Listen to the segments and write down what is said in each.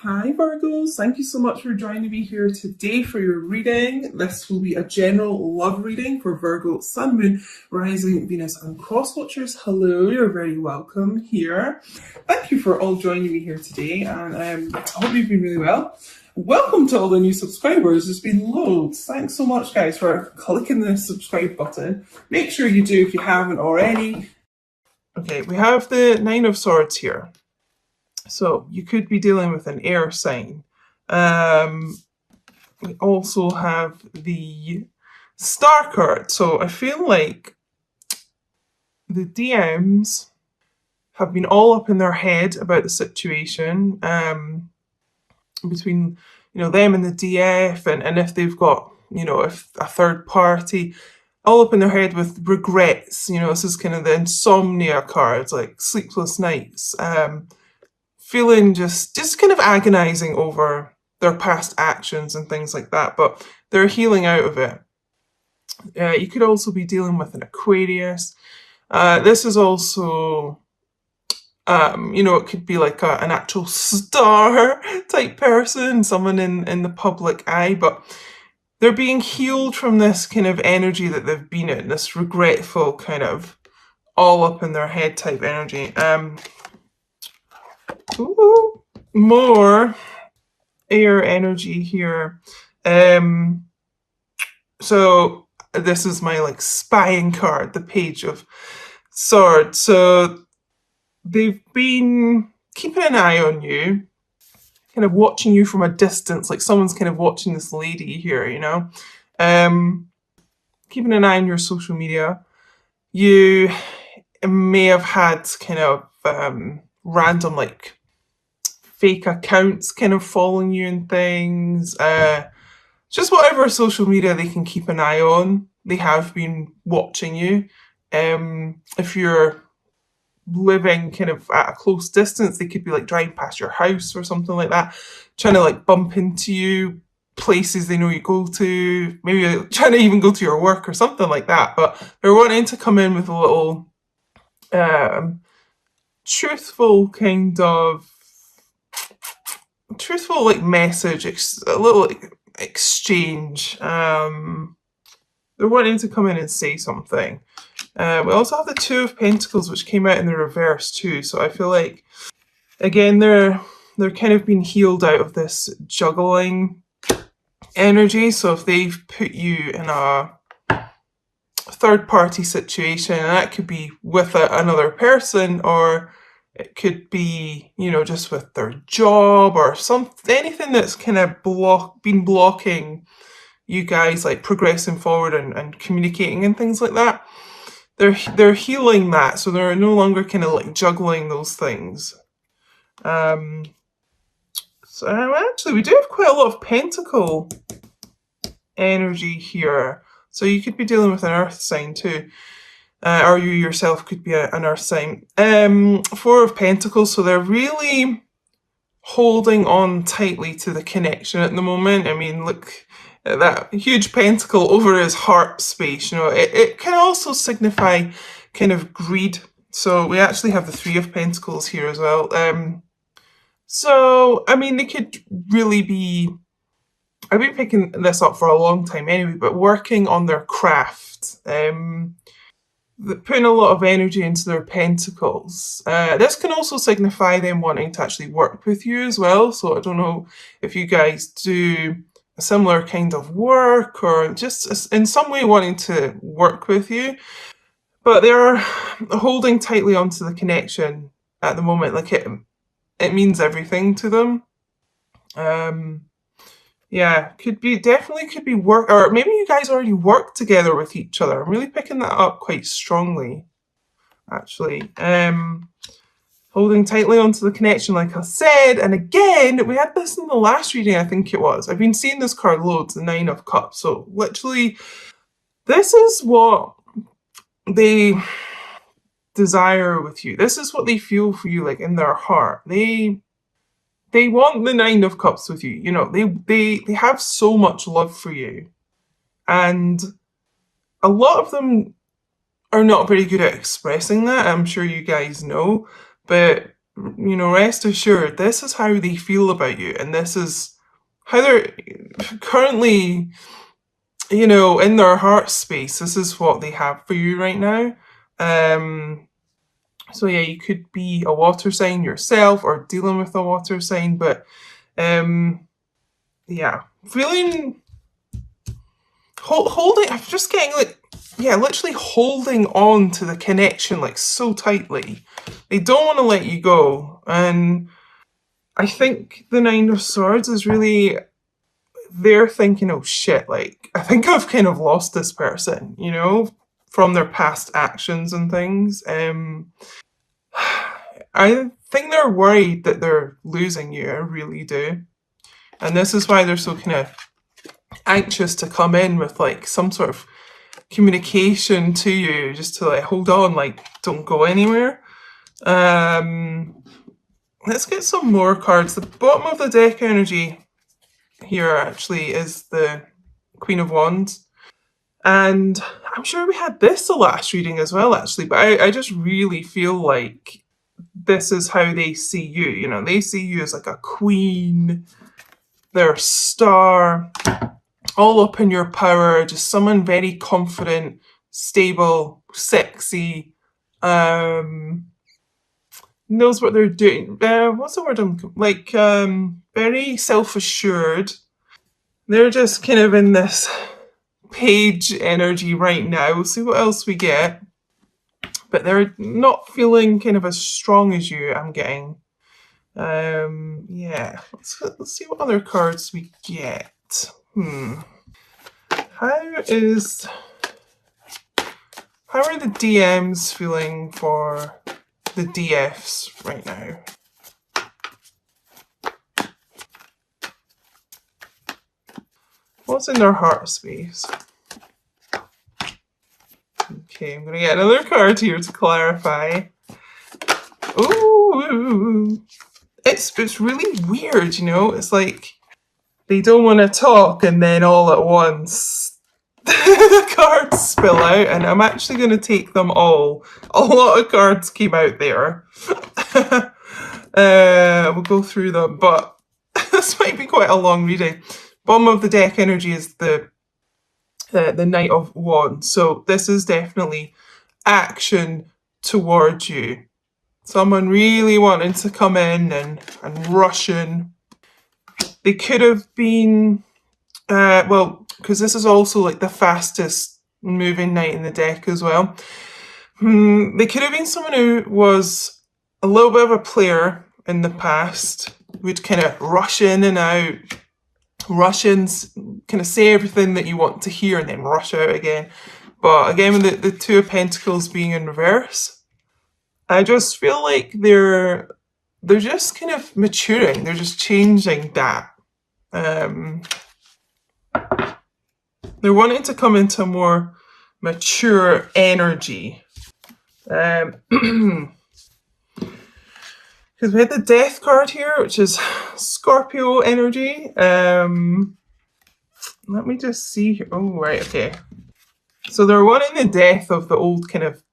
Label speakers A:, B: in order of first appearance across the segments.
A: Hi Virgos, thank you so much for joining me here today for your reading. This will be a general love reading for Virgo, Sun, Moon, Rising, Venus and Cross Watchers. Hello, you're very welcome here. Thank you for all joining me here today and I hope you've been really well. Welcome to all the new subscribers. There's been loads. Thanks so much guys for clicking the subscribe button. Make sure you do if you haven't already. Okay, we have the Nine of Swords here. So you could be dealing with an air sign. We also have the Star card. So I feel like the DMs have been all up in their head about the situation between them and the DF, and if they've got if a third party, all up in their head with regrets. This is kind of the insomnia cards, like sleepless nights. Feeling just kind of agonizing over their past actions and things like that, but they're healing out of it. You could also be dealing with an Aquarius. This is also, it could be like an actual star type person, someone in the public eye, but they're being healed from this kind of energy that they've been in, this regretful kind of all up in their head type energy. Ooh, more air energy here. So this is my spying card, the Page of Swords. So they've been keeping an eye on you, kind of watching you from a distance, like someone's kind of watching this lady here, keeping an eye on your social media. You may have had kind of random fake accounts kind of following you and things. Just whatever social media they can keep an eye on, they have been watching you. If you're living kind of at a close distance, they could be driving past your house or something like that, trying to bump into you, places they know you go to, maybe trying to even go to your work or something like that. But they're wanting to come in with a little truthful message, a little exchange. They're wanting to come in and say something. We also have the Two of Pentacles, which came out in the reverse too. So I feel like, again, they're kind of being healed out of this juggling energy. So if they've put you in a third party situation, and that could be with another person, or it could be, just with their job or anything that's kind of been blocking you guys progressing forward and communicating and things like that. They're healing that, so they're no longer kind of juggling those things. So actually, we do have quite a lot of Pentacle energy here. So you could be dealing with an earth sign too. Or you yourself could be an earth sign. Four of Pentacles, so they're really holding on tightly to the connection at the moment. I mean, look at that huge pentacle over his heart space. It can also signify kind of greed. So we actually have the Three of Pentacles here as well. So, I mean, they could really be, I've been picking this up for a long time anyway, but working on their craft. Putting a lot of energy into their pentacles. This can also signify them wanting to actually work with you as well. So I don't know if you guys do a similar kind of work or just in some way wanting to work with you. But they're holding tightly onto the connection at the moment. It means everything to them. Yeah, definitely could be work, or maybe you guys already work together with each other. I'm really picking that up quite strongly, actually. Holding tightly onto the connection, like I said. And again, we had this in the last reading, I think it was. I've been seeing this card loads, the Nine of Cups. So literally, this is what they desire with you. This is what they feel for you, in their heart. They want the Nine of Cups with you. They have so much love for you. And a lot of them are not very good at expressing that. I'm sure you guys know. But rest assured, this is how they feel about you, and this is how they're currently, in their heart space. This is what they have for you right now. So yeah, you could be a water sign yourself or dealing with a water sign, but yeah, feeling holding. I'm just getting literally holding on to the connection like so tightly. They don't want to let you go, and I think the Nine of Swords is really, they're thinking, oh shit, like, I think I've kind of lost this person, from their past actions and things. I think they're worried that they're losing you. I really do. And this is why they're so kind of anxious to come in with like some sort of communication to you, just to like hold on, like don't go anywhere. Let's get some more cards. The bottom of the deck energy here actually is the Queen of Wands. And I'm sure we had this the last reading as well, actually, but I just really feel like this is how they see you. They see you as like a queen, they're a star, all up in your power, just someone very confident, stable, sexy, knows what they're doing. What's the word? Very self-assured. They're just kind of in this page energy right now. We'll see what else we get. But they're not feeling kind of as strong as you, I'm getting. Yeah, let's see what other cards we get. How are the DMs feeling for the DFs right now? What's in their heart space? Okay, I'm going to get another card here to clarify. Ooh, it's really weird, It's like they don't want to talk, and then all at once the cards spill out, and I'm actually going to take them all. A lot of cards came out there. We'll go through them, but this might be quite a long reading. Bottom of the deck energy is the Knight of Wands. So this is definitely action towards you. Someone really wanting to come in and rush in. They could have been, because this is also like the fastest moving knight in the deck as well. They could have been someone who was a little bit of a player in the past, would kind of rush in and out, rush in, kind of say everything that you want to hear and then rush out again. But again, with the Two of Pentacles being in reverse, I just feel like they're just kind of maturing. They're just changing that. They're wanting to come into a more mature energy. Because we had the Death card here, which is Scorpio energy. Let me just see here. Oh, right, okay. So they're wanting the death of the old kind of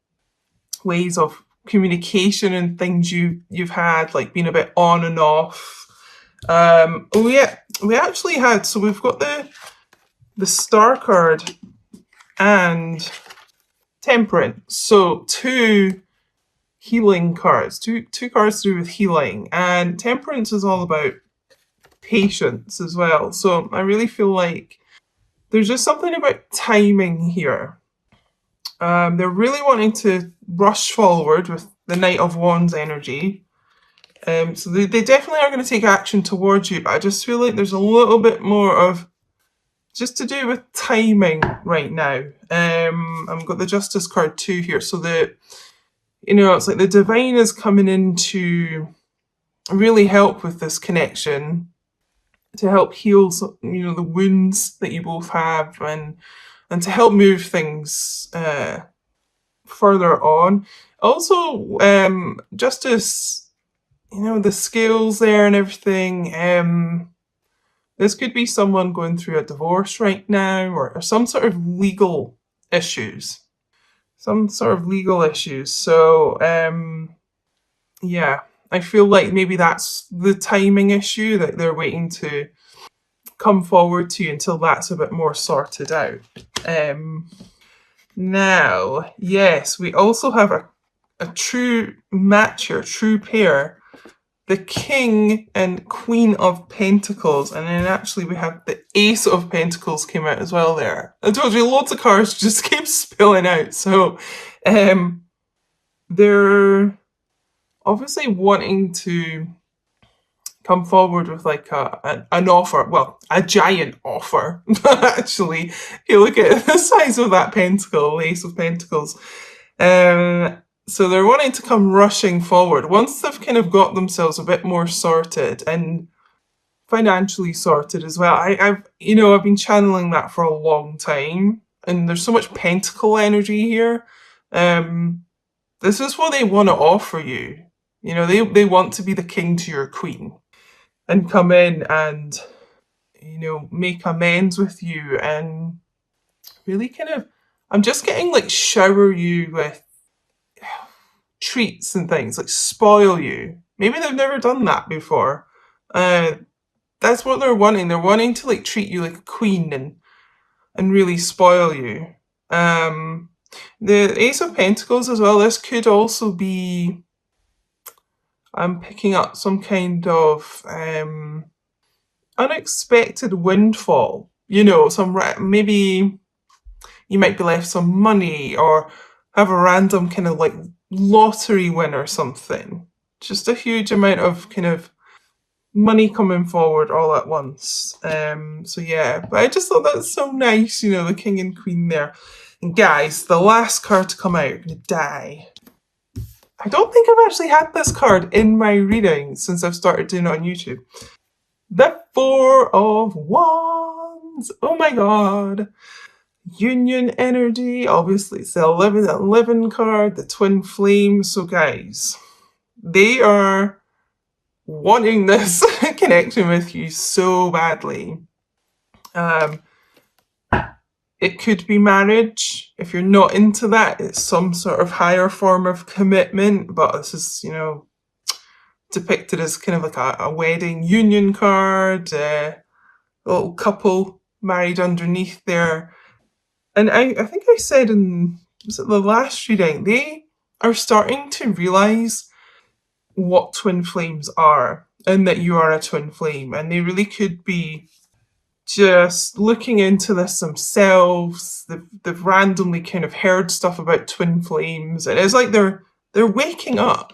A: ways of communication and things you've had, like being a bit on and off. Oh yeah, we actually had, so we've got the Star card and Temperance. So two healing cards, two cards to do with healing, and Temperance is all about patience as well. So I really feel like there's just something about timing here. They're really wanting to rush forward with the Knight of Wands energy. So they definitely are going to take action towards you, but I just feel like there's a little bit more of just to do with timing right now. I've got the Justice card too here. So it's like the Divine is coming in to really help with this connection, to help heal, the wounds that you both have, and to help move things further on. Also, Justice, the scales there and everything. This could be someone going through a divorce right now, or some sort of legal issues. So, yeah, I feel like maybe that's the timing issue, that they're waiting to come forward to you until that's a bit more sorted out. Now, yes, we also have a true match here, true pair. The King and Queen of Pentacles, and then actually we have the Ace of Pentacles came out as well there. I told you, loads of cards just keep spilling out. So they're obviously wanting to come forward with like an offer, well, a giant offer. Actually, if you look at the size of that pentacle, Ace of Pentacles, so they're wanting to come rushing forward once they've kind of got themselves a bit more sorted and financially sorted as well. I've been channeling that for a long time, and there's so much pentacle energy here. This is what they want to offer you. You know, they want to be the king to your queen and come in and, you know, make amends with you and really kind of, I'm just getting like shower you with treats and things, like spoil you. Maybe they've never done that before. That's what they're wanting. They're wanting to like treat you like a queen and really spoil you. The Ace of Pentacles as well, this could also be, I'm picking up some kind of unexpected windfall. You know, maybe you might be left some money or have a random kind of like lottery win or something. Just a huge amount of kind of money coming forward all at once. So yeah, but I just thought that's so nice, you know, the king and queen there. And guys, the last card to come out, I'm gonna die. I don't think I've actually had this card in my reading since I've started doing it on YouTube. The Four of Wands. Oh my god. Union energy. Obviously, it's the 11 card, the twin flames. So guys, they are wanting this connection with you so badly. It could be marriage. If you're not into that, it's some sort of higher form of commitment, but this is, you know, depicted as kind of like a wedding union card, a little couple married underneath there. And I think I said was it the last reading, they are starting to realise what twin flames are and that you are a twin flame, and they really could be just looking into this themselves. They've randomly kind of heard stuff about twin flames, and it's like they're waking up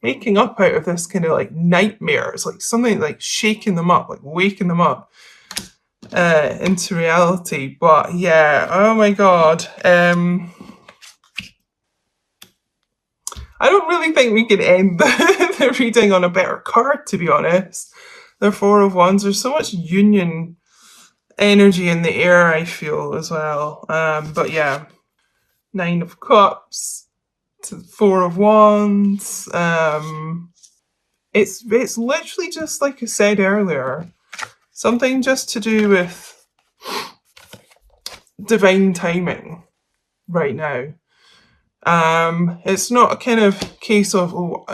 A: out of this kind of like nightmare. It's like something like shaking them up, like waking them up into reality. But yeah, oh my god. I don't really think we can end the reading on a better card, to be honest. The Four of Wands, there's so much union energy in the air, I feel, as well. But yeah, Nine of Cups to the Four of Wands. It's literally just like I said earlier, something just to do with divine timing right now. It's not a kind of case of, oh,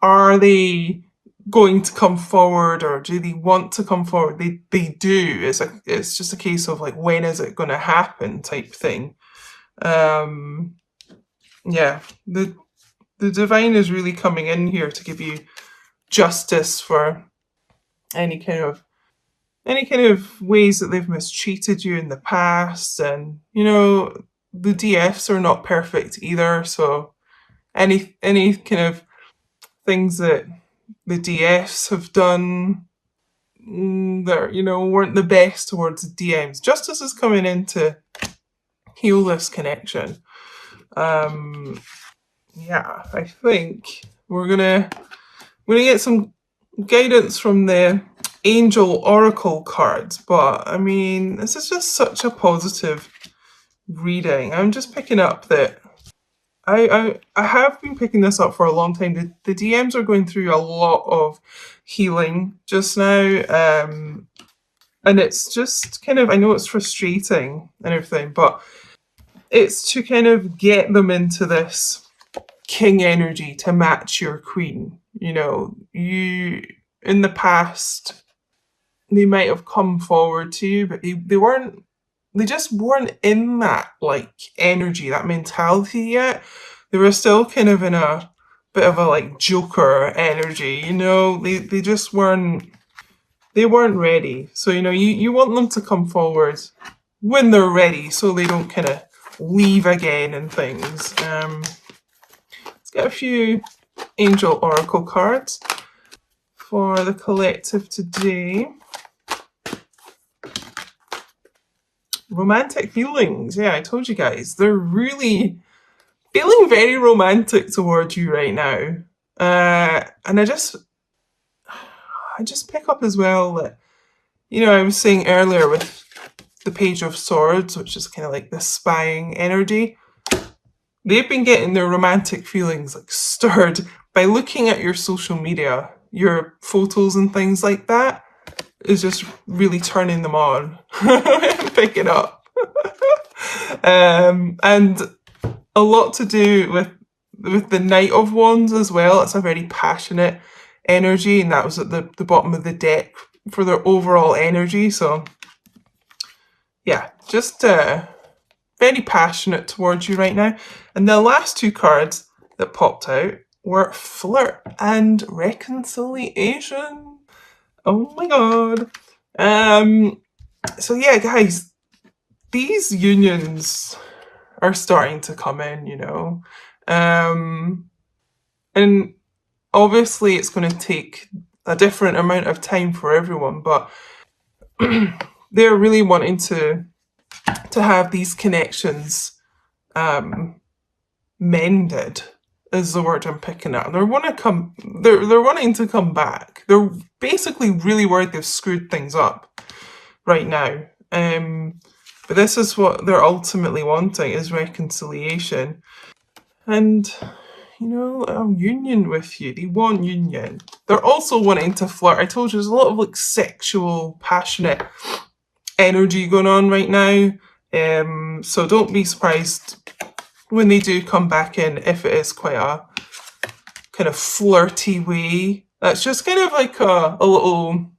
A: are they going to come forward or do they want to come forward? They do. It's just a case of like, when is it going to happen type thing. Yeah, the divine is really coming in here to give you justice for any kind of ways that they've mistreated you in the past. And you know, the DFs are not perfect either, so any kind of things that the DFs have done that, you know, weren't the best towards the DMs. Justice is coming in to heal this connection. Yeah, I think we're gonna get some guidance from the Angel Oracle cards, but I mean, this is just such a positive reading. I'm just picking up that I have been picking this up for a long time. The DMs are going through a lot of healing just now, and it's just kind of, I know it's frustrating and everything, but it's to kind of get them into this king energy to match your queen. You know, you in the past, they might have come forward to you, but they just weren't in that like energy, that mentality yet. They were still kind of in a bit of a like Joker energy, you know. They just weren't ready. So, you know, you want them to come forward when they're ready so they don't kind of leave again and things. Let's get a few Angel Oracle cards for the collective today. Romantic feelings. Yeah, I told you guys. They're really feeling very romantic towards you right now. And I just pick up as well that, you know, I was saying earlier with the Page of Swords, which is kind of like the spying energy. They've been getting their romantic feelings like stirred by looking at your social media, your photos and things like that is just really turning them on. Picking up. And a lot to do with the Knight of Wands as well. It's a very passionate energy, and that was at the bottom of the deck for their overall energy. So yeah, just very passionate towards you right now. And the last two cards that popped out were Flirt and Reconciliation. Oh my god. So yeah, guys, these unions are starting to come in, you know. And obviously it's going to take a different amount of time for everyone, but they're really wanting to have these connections mended, is the word I'm picking up. They're wanting to come back. They're basically really worried they've screwed things up right now. But this is what they're ultimately wanting, is reconciliation. And, you know, a union with you. They want union. They're also wanting to flirt. I told you there's a lot of like sexual, passionate energy going on right now. So don't be surprised when they do come back in, if it is quite a kind of flirty way. That's just kind of like a little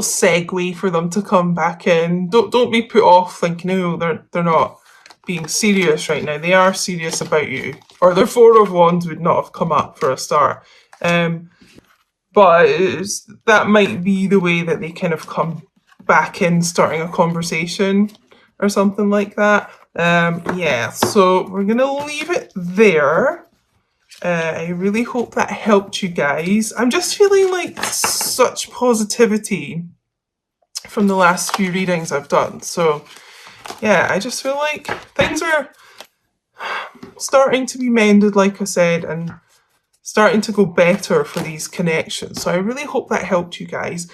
A: segue for them to come back in. Don't be put off thinking, no, they're not being serious right now. They are serious about you. Or their Four of Wands would not have come up for a start. But that might be the way that they kind of come back in, starting a conversation or something like that. Yeah, so we're going to leave it there. I really hope that helped you guys. I'm just feeling like such positivity from the last few readings I've done. So yeah, I just feel like things are starting to be mended, like I said, and starting to go better for these connections. So I really hope that helped you guys.